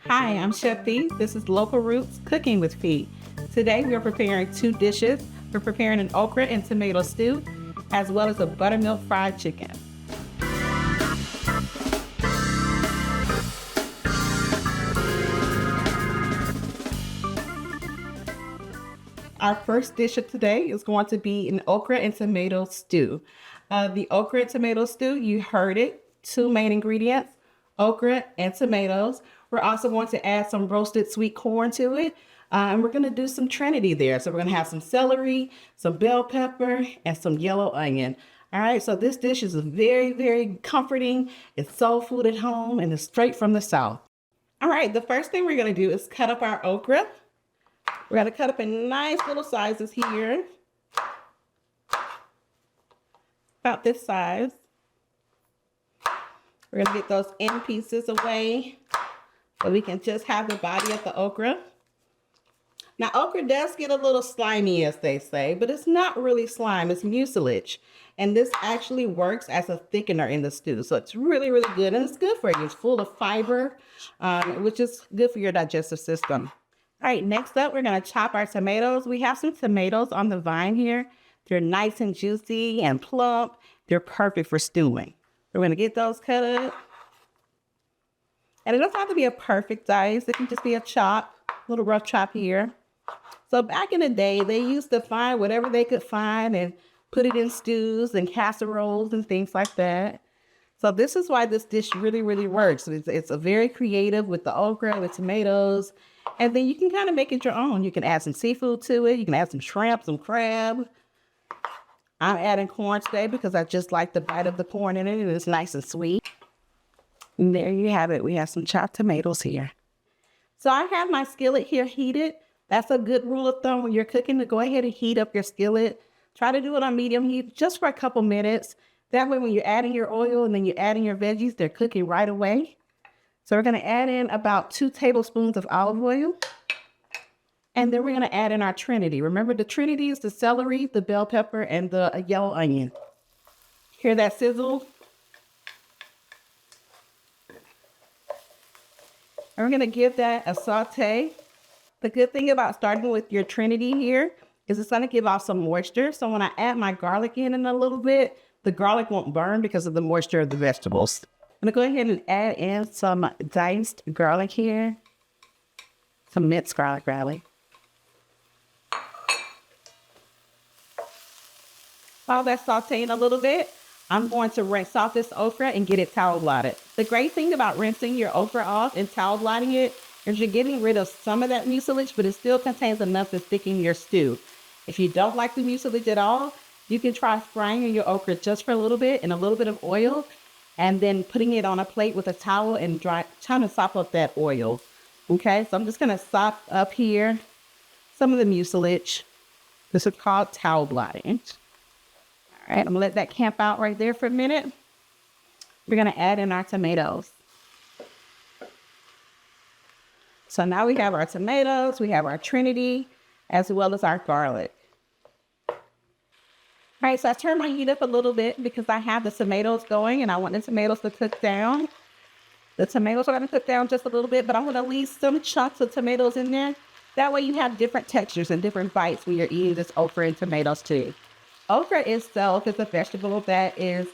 Hi, I'm Chef Fee. This is Local Roots Cooking with Fee. Today we are preparing two dishes. We're preparing an okra and tomato stew, as well as a buttermilk fried chicken. Our first dish of today is going to be an okra and tomato stew. The okra and tomato stew, you heard it, two main ingredients, okra and tomatoes. We're also going to add some roasted sweet corn to it. And we're going to do some trinity there. So we're going to have some celery, some bell pepper, and some yellow onion. All right, so this dish is very, very comforting. It's soul food at home and it's straight from the South. All right, the first thing we're going to do is cut up our okra. We're going to cut up in nice little sizes here. About this size. We're going to get those end pieces away so we can just have the body of the okra. Now, okra does get a little slimy, as they say, but it's not really slime. It's mucilage. And this actually works as a thickener in the stew. So it's really, really good. And it's good for you. It's full of fiber, which is good for your digestive system. All right, next up, we're going to chop our tomatoes. We have some tomatoes on the vine here. They're nice and juicy and plump. They're perfect for stewing. We're going to get those cut up. And it doesn't have to be a perfect dice. It can just be a chop, a little rough chop here. So back in the day, they used to find whatever they could find and put it in stews and casseroles and things like that. So this is why this dish really, really works. It's a very creative with the okra, with tomatoes. And then you can kind of make it your own. You can add some seafood to it. You can add some shrimp, some crab. I'm adding corn today because I just like the bite of the corn in it. And it's nice and sweet. And there you have it. We have some chopped tomatoes here. So I have my skillet here heated. That's a good rule of thumb when you're cooking, to go ahead and heat up your skillet. Try to do it on medium heat just for a couple minutes. That way when you're adding your oil and then you're adding your veggies, they're cooking right away. So we're going to add in about 2 tablespoons of olive oil. And then we're going to add in our trinity. Remember, the trinity is the celery, the bell pepper, and the yellow onion. Hear that sizzle? And we're going to give that a saute. The good thing about starting with your trinity here is it's going to give off some moisture. So when I add my garlic in a little bit, the garlic won't burn because of the moisture of the vegetables. I'm going to go ahead and add in some diced garlic here. Some minced garlic, rather. While that's sauteing a little bit, I'm going to rinse off this okra and get it towel blotted. The great thing about rinsing your okra off and towel blotting it is you're getting rid of some of that mucilage, but it still contains enough to thicken your stew. If you don't like the mucilage at all, you can try frying your okra just for a little bit in a little bit of oil, and then putting it on a plate with a towel and trying to sop up that oil. Okay, so I'm just going to sop up here some of the mucilage. This is called towel blotting. All right, I'm going to let that camp out right there for a minute. We're going to add in our tomatoes. So now we have our tomatoes, we have our trinity, as well as our garlic. All right, so I turned my heat up a little bit because I have the tomatoes going and I want the tomatoes to cook down. The tomatoes are going to cook down just a little bit, but I'm going to leave some chunks of tomatoes in there. That way you have different textures and different bites when you're eating this okra and tomatoes too. Okra itself is a vegetable that is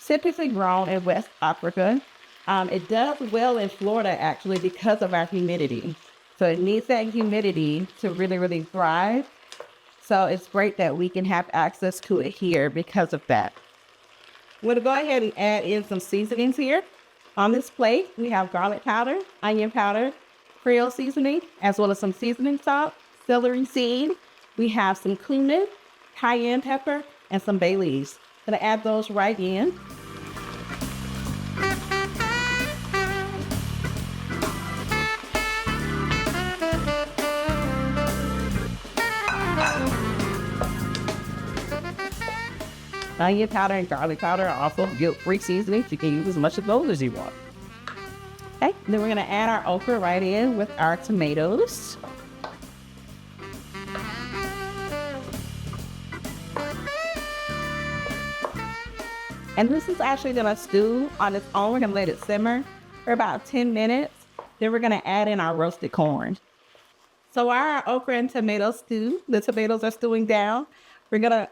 typically grown in West Africa. It does well in Florida, actually, because of our humidity. So it needs that humidity to really, really thrive. So it's great that we can have access to it here because of that. We're going to go ahead and add in some seasonings here. On this plate, we have garlic powder, onion powder, Creole seasoning, as well as some seasoning salt, celery seed. We have some cumin, cayenne pepper, and some bay leaves. I'm going to add those right in. Onion powder and garlic powder are also guilt-free seasonings. You can use as much of those as you want. Okay, then we're going to add our okra right in with our tomatoes. And this is actually going to stew on its own. We're going to let it simmer for about 10 minutes. Then we're going to add in our roasted corn. So our okra and tomato stew, the tomatoes are stewing down. We're gonna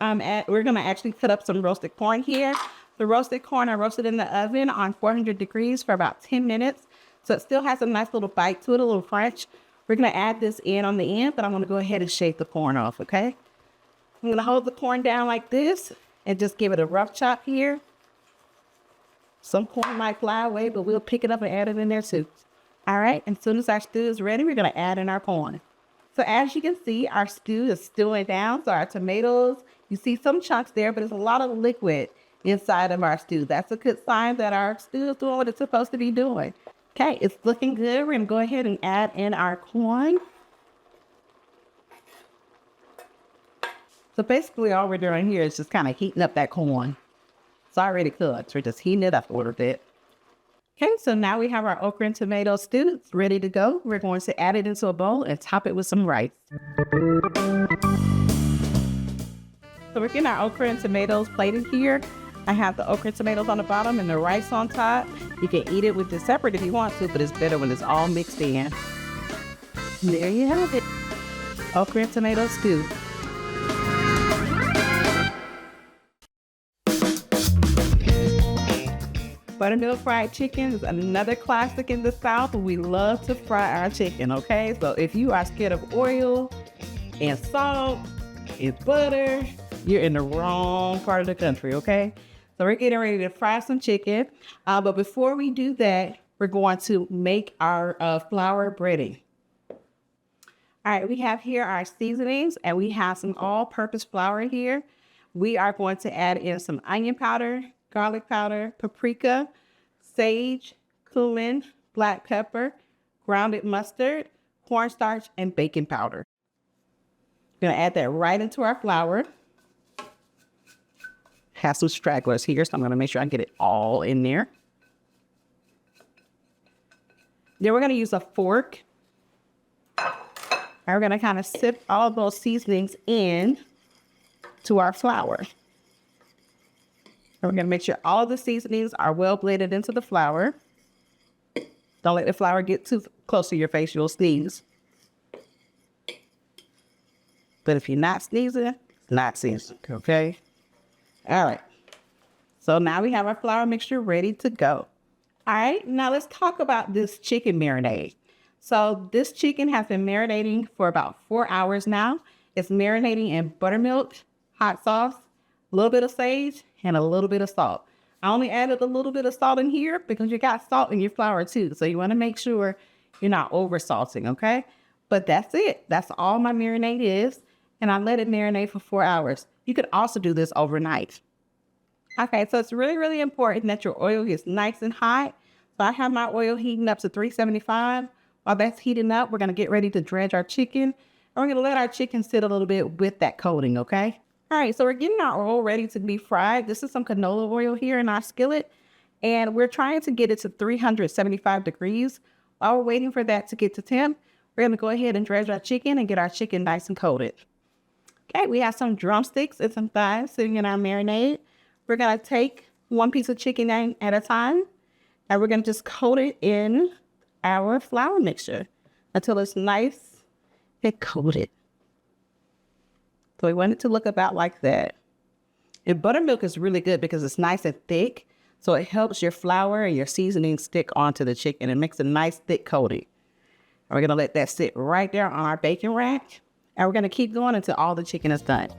actually put up some roasted corn here. The roasted corn I roasted in the oven on 400 degrees for about 10 minutes. So it still has a nice little bite to it, a little crunch. We're gonna add this in on the end, but I'm gonna go ahead and shake the corn off, okay? I'm gonna hold the corn down like this and just give it a rough chop here. Some corn might fly away, but we'll pick it up and add it in there too. All right, and as soon as our stew is ready, we're gonna add in our corn. So as you can see, our stew is stewing down. So our tomatoes, you see some chunks there, but there's a lot of liquid inside of our stew. That's a good sign that our stew is doing what it's supposed to be doing. Okay, it's looking good. We're gonna go ahead and add in our corn. So basically all we're doing here is just kind of heating up that corn. It's already cooked. We're just heating it up a little bit. Okay, so now we have our okra and tomato stew. It's ready to go. We're going to add it into a bowl and top it with some rice. So we're getting our okra and tomatoes plated here. I have the okra and tomatoes on the bottom and the rice on top. You can eat it with this separate if you want to, but it's better when it's all mixed in. And there you have it. Okra and tomato stew. Buttermilk fried chicken is another classic in the South. We love to fry our chicken, okay? So if you are scared of oil and salt and butter, you're in the wrong part of the country, okay? So we're getting ready to fry some chicken. But before we do that, we're going to make our flour breading. All right, we have here our seasonings, and we have some all-purpose flour here. We are going to add in some onion powder, garlic powder, paprika, sage, cumin, black pepper, grounded mustard, cornstarch, and baking powder. We're going to add that right into our flour. Have some stragglers here, so I'm going to make sure I get it all in there. Then we're going to use a fork. And we're going to kind of sip all of those seasonings in to our flour. And we're going to make sure all of the seasonings are well blended into the flour. Don't let the flour get too close to your face. You'll sneeze. But if you're not sneezing, it's not seasoning, okay? All right. So now we have our flour mixture ready to go. All right. Now let's talk about this chicken marinade. So this chicken has been marinating for about 4 hours now. It's marinating in buttermilk, hot sauce, a little bit of sage, and a little bit of salt. I only added a little bit of salt in here because you got salt in your flour too. So you want to make sure you're not over salting, okay? But that's it. That's all my marinade is. And I let it marinate for 4 hours. You could also do this overnight. Okay, so it's really, really important that your oil gets nice and hot. So I have my oil heating up to 375. While that's heating up, we're going to get ready to dredge our chicken. And we're going to let our chicken sit a little bit with that coating, okay? All right, so we're getting our oil ready to be fried. This is some canola oil here in our skillet. And we're trying to get it to 375 degrees. While we're waiting for that to get to temp, we're going to go ahead and dredge our chicken and get our chicken nice and coated. Okay, we have some drumsticks and some thighs sitting in our marinade. We're going to take one piece of chicken at a time, and we're going to just coat it in our flour mixture until it's nice and coated. So we want it to look about like that. And buttermilk is really good because it's nice and thick, so it helps your flour and your seasoning stick onto the chicken. It makes a nice thick coating. And we're going to let that sit right there on our baking rack, and we're going to keep going until all the chicken is done.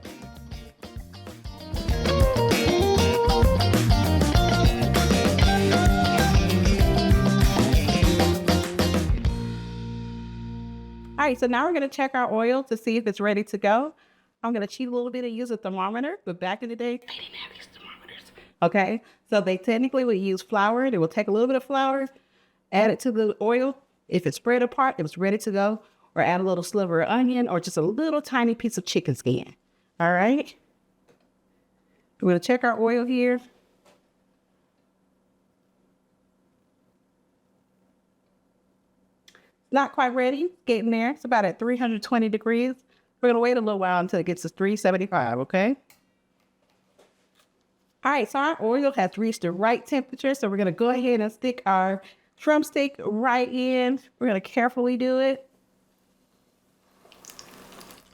All right, so now we're going to check our oil to see if it's ready to go. I'm going to cheat a little bit and use a thermometer, but back in the day, they didn't have these thermometers. Okay, so they technically would use flour. They will take a little bit of flour, add it to the oil. If it's spread apart, it was ready to go. Or add a little sliver of onion or just a little tiny piece of chicken skin. All right, we're going to check our oil here. Not quite ready, getting there. It's about at 320 degrees. We're going to wait a little while until it gets to 375, okay? All right, so our oil has reached the right temperature, so we're going to go ahead and stick our drumstick right in. We're gonna carefully do it.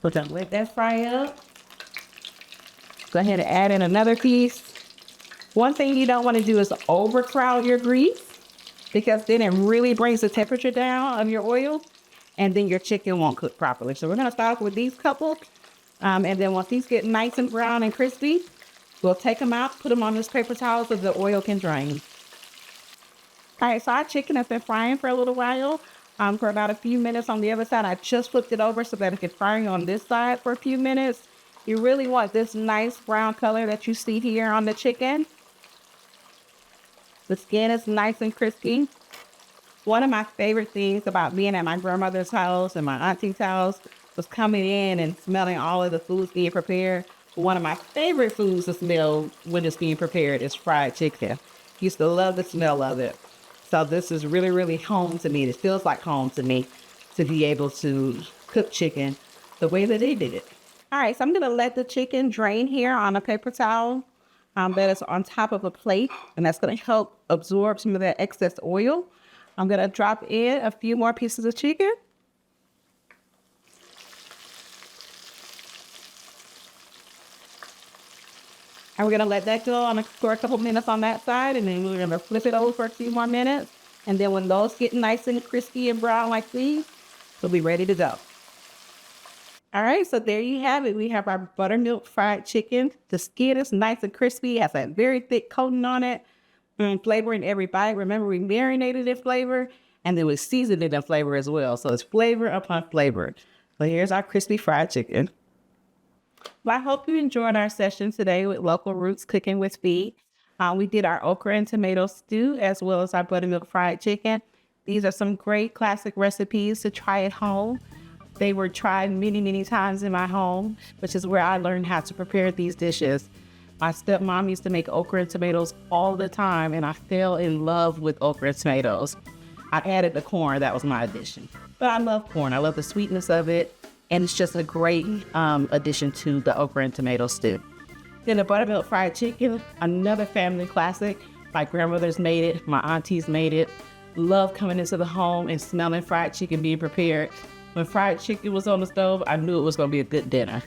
We're gonna let that fry up. Go ahead and add in another piece. One thing you don't want to do is overcrowd your grease, because then it really brings the temperature down of your oil, and then your chicken won't cook properly. So we're gonna start off with these couple, and then once these get nice and brown and crispy, we'll take them out, put them on this paper towel so the oil can drain. All right, so our chicken has been frying for a little while, for about a few minutes on the other side. I just flipped it over so that it can fry on this side for a few minutes. You really want this nice brown color that you see here on the chicken. The skin is nice and crispy. One of my favorite things about being at my grandmother's house and my auntie's house was coming in and smelling all of the foods being prepared. One of my favorite foods to smell when it's being prepared is fried chicken. Used to love the smell of it. So this is really, really home to me. It feels like home to me to be able to cook chicken the way that they did it. All right, so I'm gonna let the chicken drain here on a paper towel that is on top of a plate, and that's gonna help absorb some of that excess oil. I'm gonna drop in a few more pieces of chicken. And we're gonna let that go for a couple minutes on that side, and then we're gonna flip it over for a few more minutes. And then when those get nice and crispy and brown like these, we'll be ready to go. All right, so there you have it. We have our buttermilk fried chicken. The skin is nice and crispy, has that very thick coating on it, and flavor in every bite. Remember, we marinated in flavor, and then we seasoned it in flavor as well. So it's flavor upon flavor. So here's our crispy fried chicken. Well, I hope you enjoyed our session today with Local Roots Cooking with Feet. We did our okra and tomato stew as well as our buttermilk fried chicken. These are some great classic recipes to try at home. They were tried many, many times in my home, which is where I learned how to prepare these dishes. My stepmom used to make okra and tomatoes all the time, and I fell in love with okra and tomatoes. I added the corn, that was my addition. But I love corn, I love the sweetness of it, and it's just a great addition to the okra and tomato stew. Then the buttermilk fried chicken, another family classic. My grandmother's made it, my aunties made it. Love coming into the home and smelling fried chicken being prepared. When fried chicken was on the stove, I knew it was gonna be a good dinner.